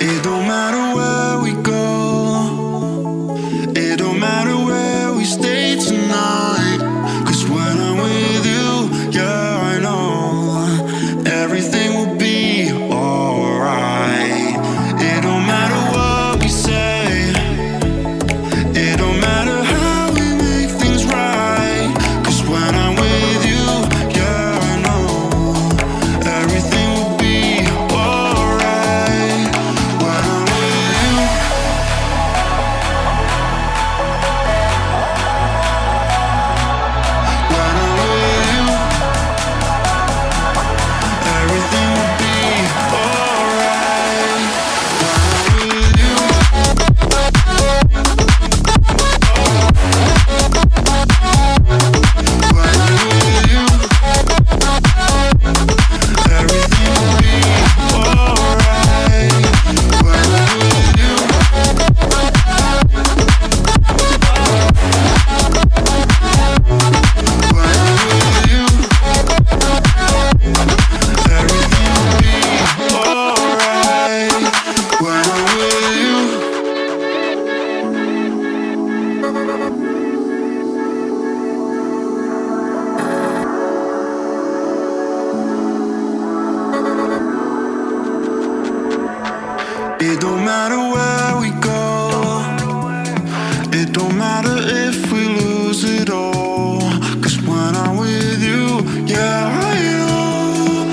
It don't matter where we go, it don't matter where we stay tonight. 'Cause when I'm with you, yeah, I know everything will be alright. It don't matter what we say, it don't matter how we make things right. 'Cause when I'm with you, yeah, I know everything will be alright. When I'm with you, when I'm with you, everything will be alright. When I'm with you, when I'm with you, everything will be alright. When I'm with you, when I'm with you, everything will be alright. When I'm with you. It don't matter where we go, it don't matter if we lose it all. 'Cause when I'm with you, yeah, I know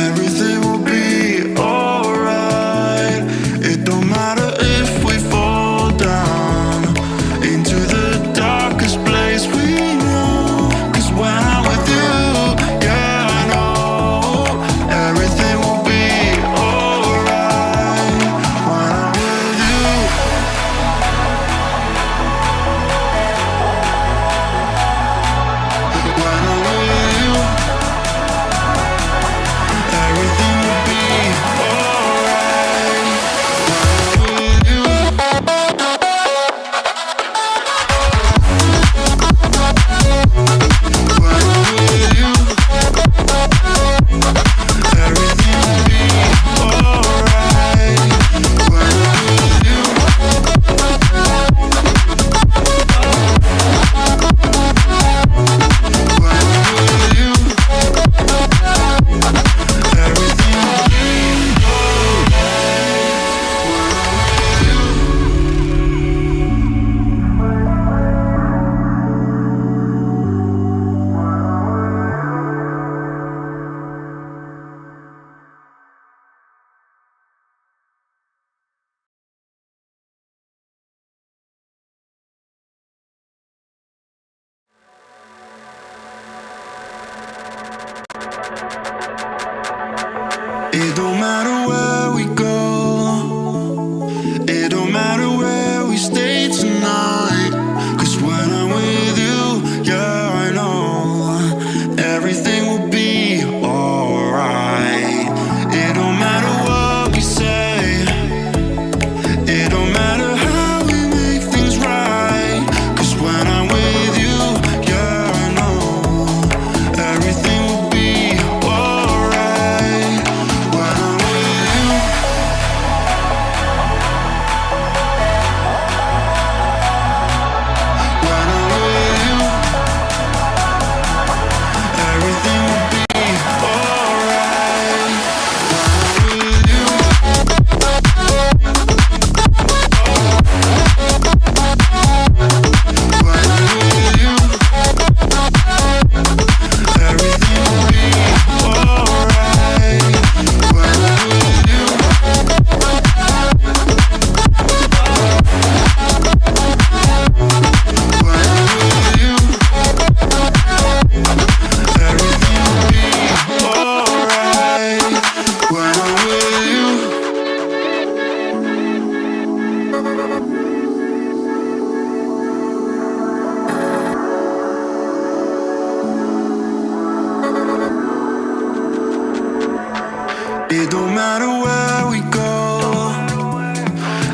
everything will be alright. It don't matter if we fall down into the darkest place we know. 'Cause when I'm with you, yeah, I know everything will be alright. When I'm with you, when I'm with you, everything will be alright. When I'm with you, when I'm with you, everything will be alright. When I'm with you, when I'm with you, everything will be It don't matter where we go, it don't matter where we stay tonight. 'Cause when I'm with you, yeah, I know everything will be alright. It don't matter what we say, it don't matter how we make things right. 'Cause when I'm with you, yeah, I know everything will be alright. When I'm with you, when I'm with you, everything will be alright. When I'm with you, when I'm with you, everything will be alright. When I'm with you, when I'm with you, everything will be alright. When I'm with you. It don't matter where we go,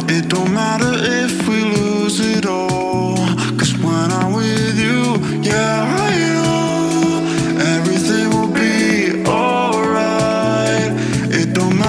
it don't matter if we lose it all. 'Cause when I'm with you, yeah, I know everything will be alright. It don't matter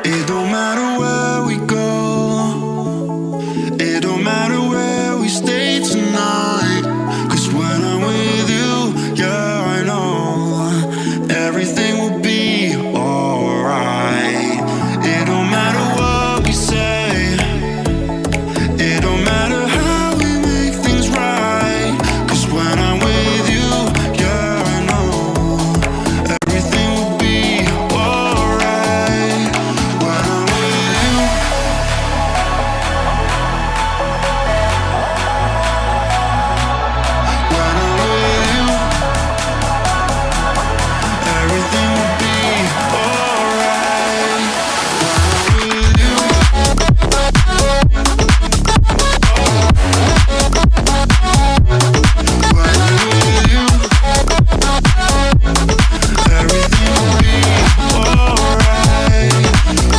It don't matter where we go, it don't matter where we stay tonight. 'Cause when I'm with you, yeah, I know everything will be alright. It don't matter what we say, it don't matter how we make things right. 'Cause when I'm with you, yeah, I know everything will be alright. When I'm with you, when I'm with you, everything will be alright. When I'm with you, when I'm with you, everything will be alright.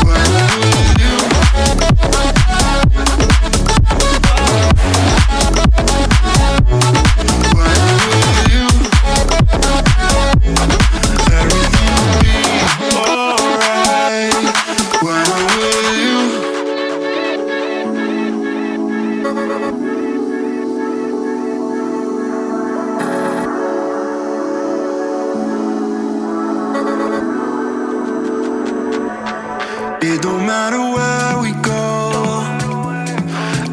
When I'm with you, when I'm with you, everything will be alright. When I'm with you. It don't matter where we go,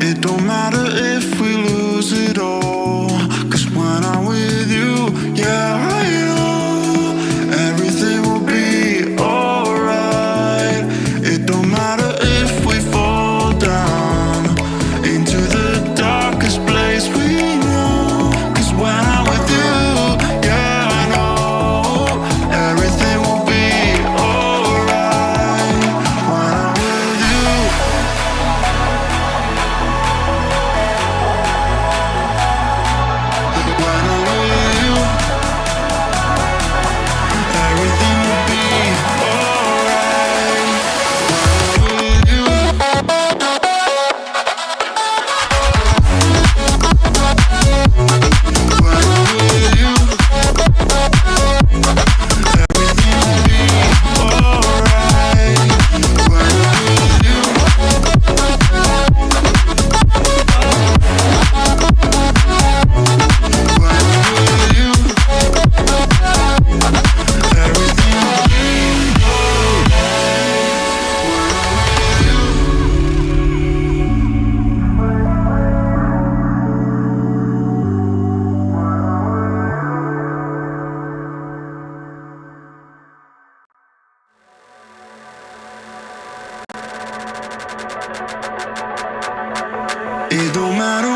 it don't matter if we lose it all. 'Cause when I'm with you, yeah, I know everything will be alright. It don't matter if we fall down into the darkest place we know. 'Cause when I'm with you, yeah, I know everything will be alright. When I'm with you, when I'm with you, everything will be alright. When I'm with you, when I'm with you, everything will be alright. When I'm with you, when I'm with you, everything will be it don't matter